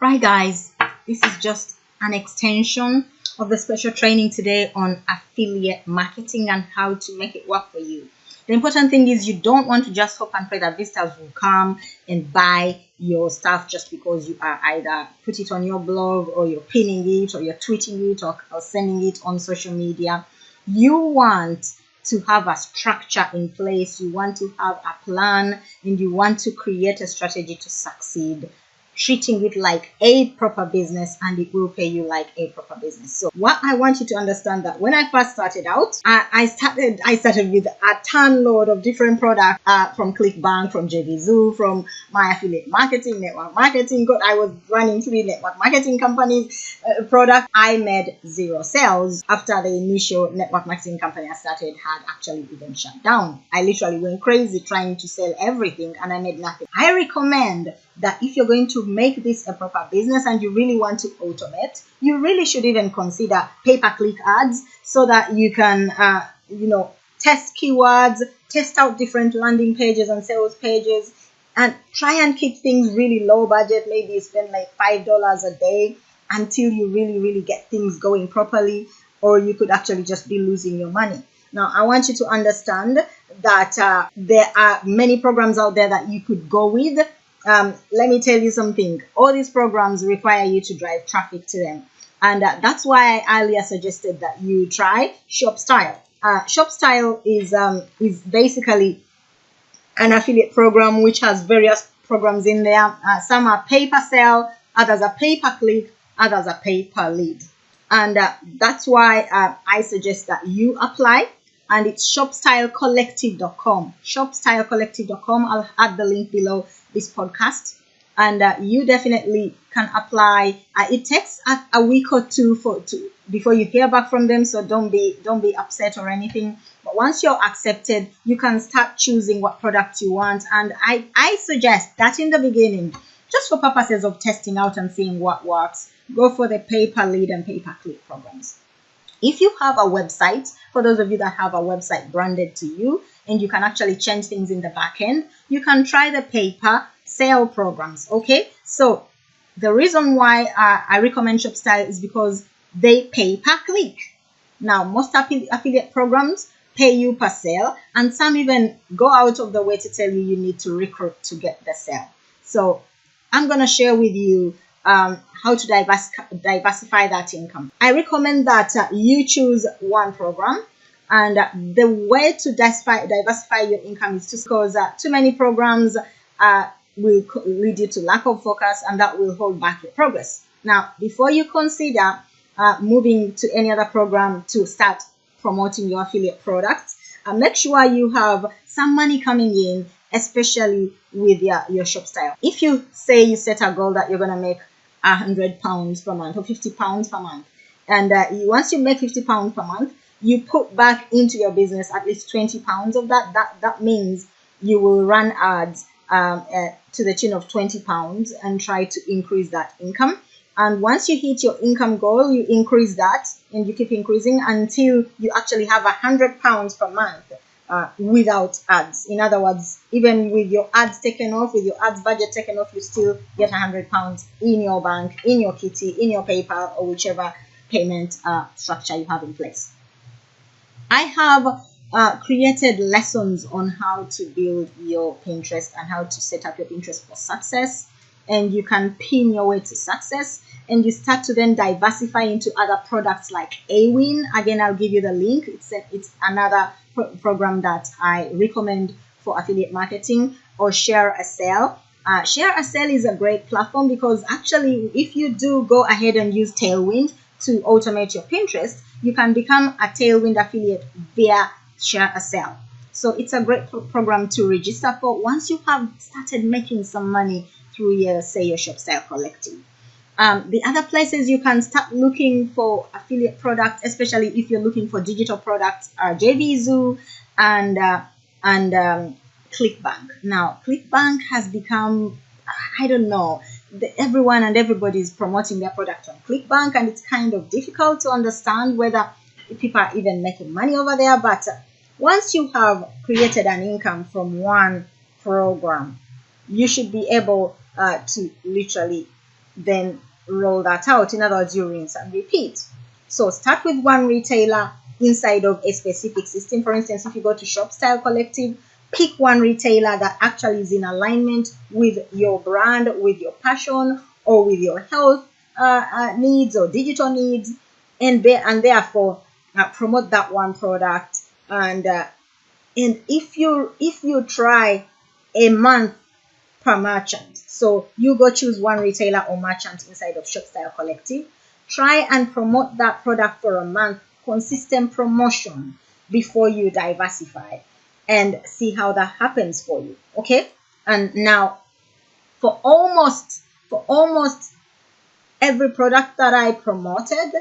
Right, guys, this is just an extension of the special training today on affiliate marketing and how to make it work for you. The important thing is you don't want to just hope and pray that visitors will come and buy your stuff just because you are either put it on your blog or you're pinning it or you're tweeting it or sending it on social media. You want to have a structure in place, you want to have a plan, and you want to create a strategy to succeed, treating it like a proper business, and it will pay you like a proper business. So what I want you to understand that when I first started out, I started with a ton load of different products from ClickBank, from JVZoo, from my affiliate marketing, network marketing. I was running 3 network marketing companies product. I made 0 sales after the initial network marketing company I started had actually even shut down. I literally went crazy trying to sell everything and I made nothing. I recommend that if you're going to make this a proper business and you really want to automate, you really should even consider pay-per-click ads so that you can, test keywords, test out different landing pages and sales pages, and try and keep things really low budget. Maybe you spend like $5 a day until you really get things going properly, or you could actually just be losing your money. Now, I want you to understand that there are many programs out there that you could go with. Let me tell you something. All these programs require you to drive traffic to them. And that's why I earlier suggested that you try ShopStyle. ShopStyle is basically an affiliate program which has various programs in there. Some are pay-per-sale, others are pay-per-click, others are pay-per-lead. And that's why I suggest that you apply. And it's shopstylecollective.com. Shopstylecollective.com. I'll add the link below this podcast, and you definitely can apply. It takes a week or two before you hear back from them, so don't be upset or anything. But once you're accepted, you can start choosing what product you want. And I suggest that in the beginning, just for purposes of testing out and seeing what works, go for the pay-per-lead and pay-per-click programs. If you have a website, for those of you that have a website branded to you, and you can actually change things in the back end, you can try the pay-per-sale programs, okay? So the reason why I recommend ShopStyle is because they pay per click. Now, most affiliate programs pay you per sale, and some even go out of the way to tell you need to recruit to get the sale. So I'm going to share with you how to diversify that income. I recommend that you choose one program, and the way to diversify your income is because too many programs will lead you to lack of focus, and that will hold back your progress. Now, before you consider moving to any other program to start promoting your affiliate products, make sure you have some money coming in, especially with your ShopStyle. If you say you set a goal that you're going to make £100 per month or £50 per month, and once you make £50 per month, you put back into your business at least £20 of that means you will run ads to the tune of £20 and try to increase that income. And once you hit your income goal, you increase that and you keep increasing until you actually have £100 per month without ads. In other words, even with your ads taken off, with your ads budget taken off, you still get £100 in your bank, in your kitty, in your PayPal, or whichever payment structure you have in place. I have created lessons on how to build your Pinterest and how to set up your Pinterest for success, and you can pin your way to success, and you start to then diversify into other products like Awin. Again, I'll give you the link. It's another program that I recommend for affiliate marketing, or Share a Sale. Share a Sale is a great platform because actually, if you do go ahead and use Tailwind to automate your Pinterest, you can become a Tailwind affiliate via Share a Sale. So it's a great program to register for once you have started making some money through your ShopStyle Collective. The other places you can start looking for affiliate products, especially if you're looking for digital products, are JVZoo and ClickBank. Now, ClickBank has become, I don't know, everyone and everybody is promoting their product on ClickBank, and it's kind of difficult to understand whether people are even making money over there. But once you have created an income from one program, you should be able to literally then roll that out. In other words, you rinse and repeat. So start with one retailer inside of a specific system. For instance, if you go to Shop Style Collective, pick one retailer that actually is in alignment with your brand, with your passion, or with your health needs or digital needs, and therefore promote that one product. And if you try a month per merchant, so you go choose one retailer or merchant inside of Shop Style Collective, try and promote that product for a month, consistent promotion before you diversify, and see how that happens for you. Okay, and now for almost every product that I promoted,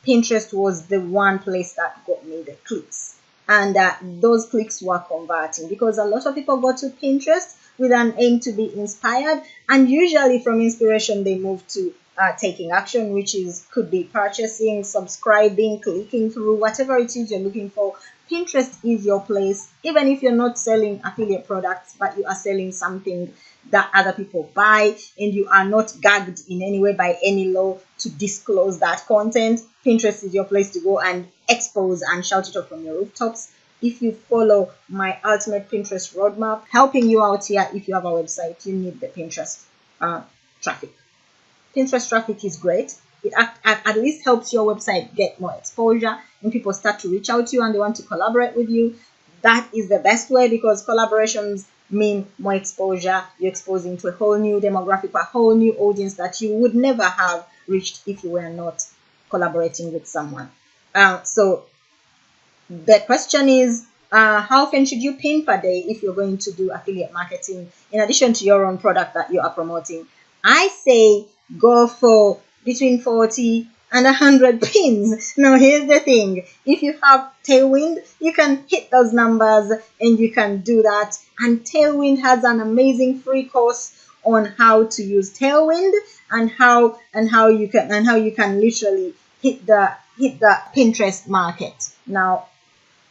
Pinterest was the one place that got me the clicks, and those clicks were converting, because a lot of people go to Pinterest with an aim to be inspired, and usually from inspiration they move to taking action, which could be purchasing, subscribing, clicking through, whatever it is you're looking for. Pinterest is your place, even if you're not selling affiliate products, but you are selling something that other people buy, and you are not gagged in any way by any law to disclose that content. Pinterest is your place to go and expose and shout it up from your rooftops. If you follow my ultimate Pinterest roadmap, helping you out here, if you have a website, you need the Pinterest traffic. Pinterest traffic is great. It at least helps your website get more exposure, and people start to reach out to you and they want to collaborate with you. That is the best way, because collaborations mean more exposure. You're exposing to a whole new demographic, a whole new audience that you would never have reached if you were not collaborating with someone. So the question is, how often should you pin per day if you're going to do affiliate marketing in addition to your own product that you are promoting? I say go for between 40 and 100 pins. Now here's the thing, if you have Tailwind, you can hit those numbers and you can do that. And Tailwind has an amazing free course on how to use Tailwind and how you can literally hit the Pinterest market. Now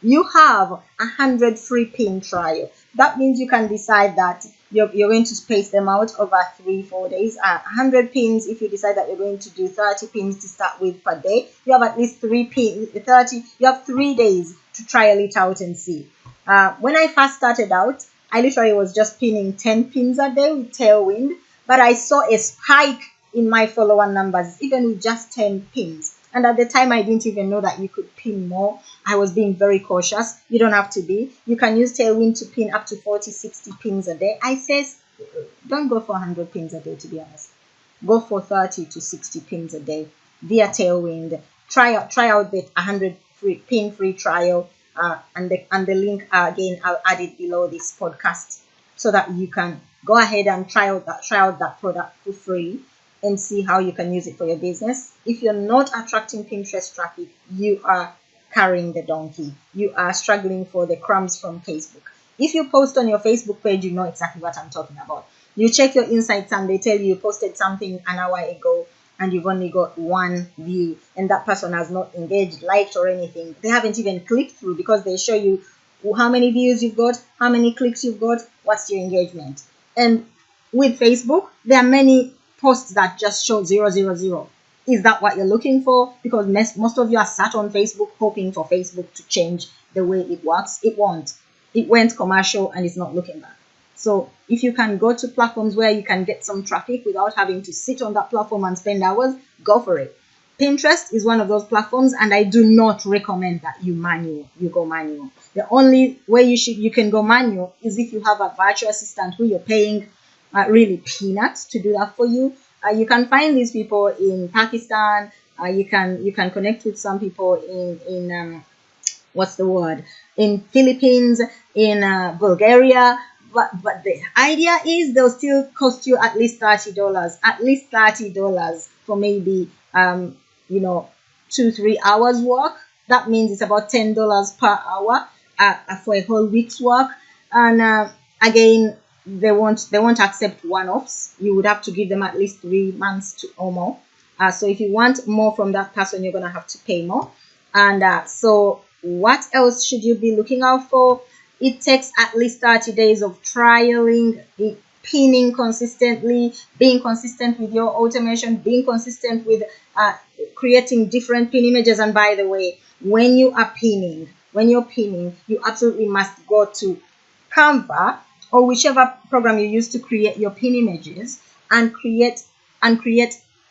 you have 100 free pin trial. That means you can decide that you're going to space them out over 3-4 days. 100 pins, if you decide that you're going to do 30 pins to start with per day, you have at least 30. You have 3 days to trial it out and see. When I first started out, I literally was just pinning 10 pins a day with Tailwind, but I saw a spike in my follower numbers even with just 10 pins. And at the time, I didn't even know that you could pin more. I was being very cautious. You don't have to be. You can use Tailwind to pin up to 40, 60 pins a day. I says, don't go for 100 pins a day, to be honest. Go for 30 to 60 pins a day via Tailwind. Try out the 100 pin free trial, and the link again, I'll add it below this podcast so that you can go ahead and try out that product for free and see how you can use it for your business. If you're not attracting Pinterest traffic, you are carrying the donkey. You are struggling for the crumbs from Facebook. If you post on your Facebook page, you know exactly what I'm talking about. You check your insights and they tell you posted something an hour ago and you've only got one view, and that person has not engaged, liked, or anything. They haven't even clicked through, because they show you how many views you've got, how many clicks you've got, what's your engagement. And with Facebook, there are many posts that just show 000. Is that what you're looking for? Because most of you are sat on Facebook hoping for Facebook to change the way it works. It won't. It went commercial and it's not looking back. So if you can go to platforms where you can get some traffic without having to sit on that platform and spend hours, go for it. Pinterest is one of those platforms, and I do not recommend that you go manual. The only way you can go manual is if you have a virtual assistant who you're paying really peanuts to do that for you. You can find these people in Pakistan. You can connect with some people in in Philippines, in Bulgaria. But the idea is they'll still cost you at least $30. At least $30 for maybe 2-3 hours work. That means it's about $10 per hour for a whole week's work. And again, they won't accept one-offs. You would have to give them at least 3 months or more. So if you want more from that person, you're gonna have to pay more. And so what else should you be looking out for? It takes at least 30 days of trialing. pinning consistently, being consistent with your automation, being consistent with creating different pin images. And by the way, when you're pinning, you absolutely must go to Canva or whichever program you use to create your pin images and create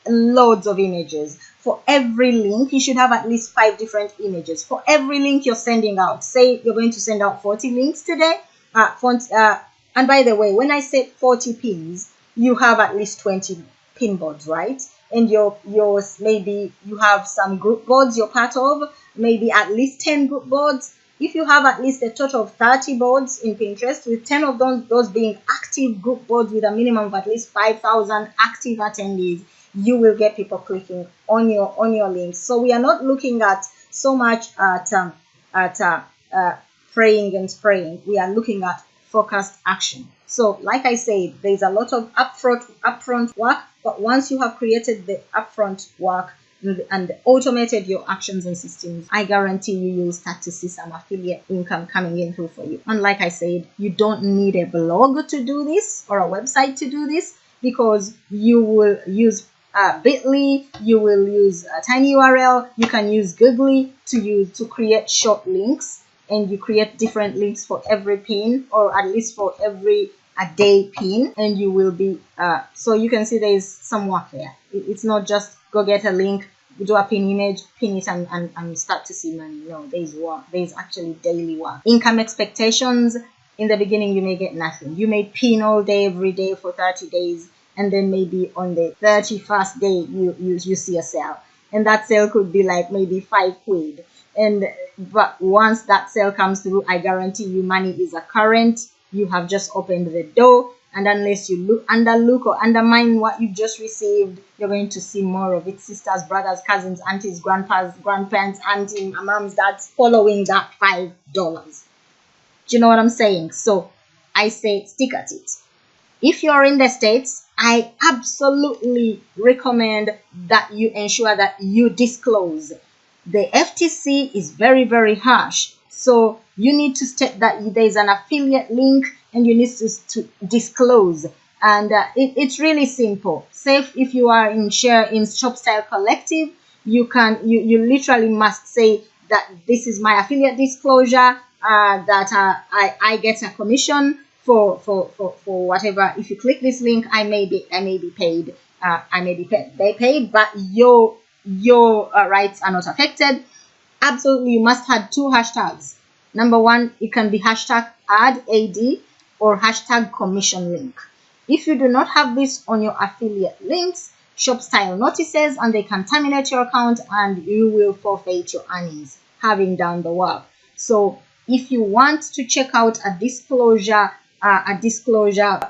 loads of images. For every link, you should have at least 5 different images. For every link you're sending out, say you're going to send out 40 links today, and by the way, when I say 40 pins, you have at least 20 pin boards, right? And yours, maybe you have some group boards you're part of, maybe at least 10 group boards. If you have at least a total of 30 boards in Pinterest, with 10 of those being active group boards with a minimum of at least 5,000 active attendees, you will get people clicking on your links. So we are not looking at so much at praying and spraying. We are looking at focused action. So like I said, there's a lot of upfront work, but once you have created the upfront work and automated your actions and systems, I guarantee you'll start to see some affiliate income coming in through for you. And like I said, you don't need a blog to do this or a website to do this, because you will use Bitly, you will use a tiny URL, you can use Googly to create short links, and you create different links for every pin, or at least for every a day pin, and you will be so you can see there's some work there. It's not just go get a link, do a pin image, pin it, and start to see money. No, there's work. There's actually daily work. Income expectations: in the beginning you may get nothing. You may pin all day every day for 30 days, and then maybe on the 31st day you see a sale, and that sale could be like maybe 5 quid. But once that sale comes through, I guarantee you money is a current. You have just opened the door, and unless you look or undermine what you've just received, you're going to see more of it. Sisters, brothers, cousins, aunties, grandpas, grandparents, aunties, moms, dads following that $5. Do you know what I'm saying? So I say stick at it. If you're in the States, I absolutely recommend that you ensure that you disclose. The FTC is very, very harsh. So you need to state that there's an affiliate link, and you need to disclose. And it's really simple. Say if you are in Shop Style Collective, you literally must say that this is my affiliate disclosure, that I get a commission for whatever. If you click this link, I may be paid. Paid, but your rights are not affected. Absolutely, you must have 2 hashtags. Number 1, it can be hashtag ad or hashtag commission link. If you do not have this on your affiliate links, Shop Style notices, and they can terminate your account, and you will forfeit your earnings having done the work. So if you want to check out a disclosure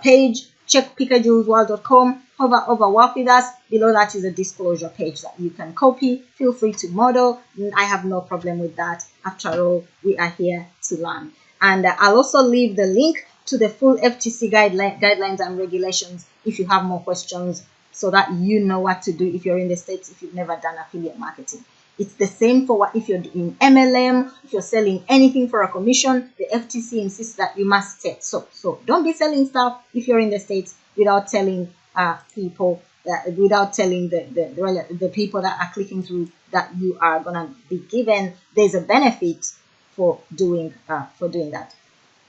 page, check pickajewelsworld.com. Hover over work with us. Below that is a disclosure page that you can copy. Feel free to model. I have no problem with that. After all, we are here to learn. And I'll also leave the link to the full FTC guidelines and regulations if you have more questions, so that you know what to do if you're in the States, if you've never done affiliate marketing. It's the same for if you're doing MLM, if you're selling anything for a commission, the FTC insists that you must set. So don't be selling stuff if you're in the States without telling people, without telling the people that are clicking through that you are gonna be given. There's a benefit for doing that.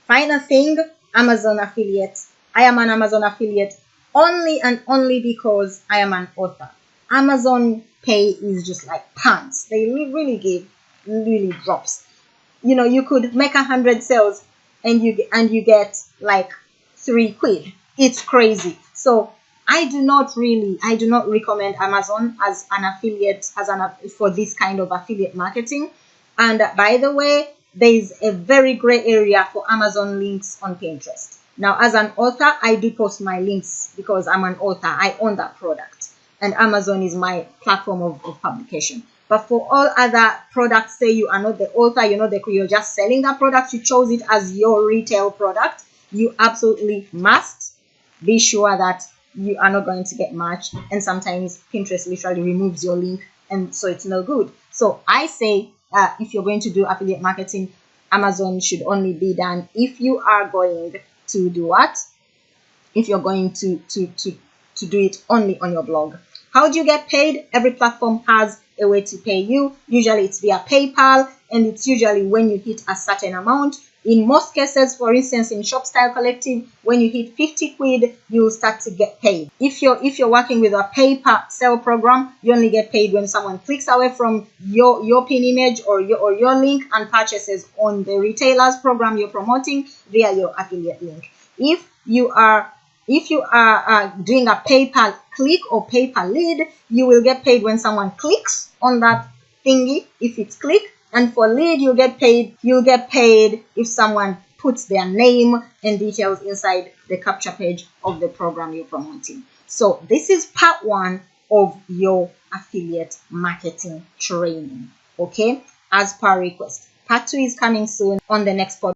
Final thing, Amazon affiliate. I am an Amazon affiliate only and only because I am an author. Amazon pay is just like pants. They really give really drops. You know, you could make 100 sales and you get like 3 quid. It's crazy. So I do not recommend Amazon as an affiliate, for this kind of affiliate marketing. And by the way, there is a very gray area for Amazon links on Pinterest. Now, as an author, I do post my links because I'm an author. I own that product, and Amazon is my platform of publication. But for all other products, say you are not the author, you're just selling that product, you chose it as your retail product, you absolutely must be sure that you are not going to get matched. And sometimes Pinterest literally removes your link, and so it's no good. So I say, if you're going to do affiliate marketing, Amazon should only be done if you are going to do what? if you're going to do it only on your blog. How do you get paid? Every platform has a way to pay you. Usually it's via PayPal, and it's usually when you hit a certain amount. In most cases, for instance, in Shop Style Collective, when you hit 50 quid, you'll start to get paid. If you're working with a pay-per-sale program, you only get paid when someone clicks away from your pin image or your link and purchases on the retailer's program you're promoting via your affiliate link. If you are doing a PayPal click or PayPal lead, you will get paid when someone clicks on that thingy, if it's click. And for lead, you'll get paid if someone puts their name and details inside the capture page of the program you're promoting. So this is part 1 of your affiliate marketing training. Okay, as per request. Part 2 is coming soon on the next podcast.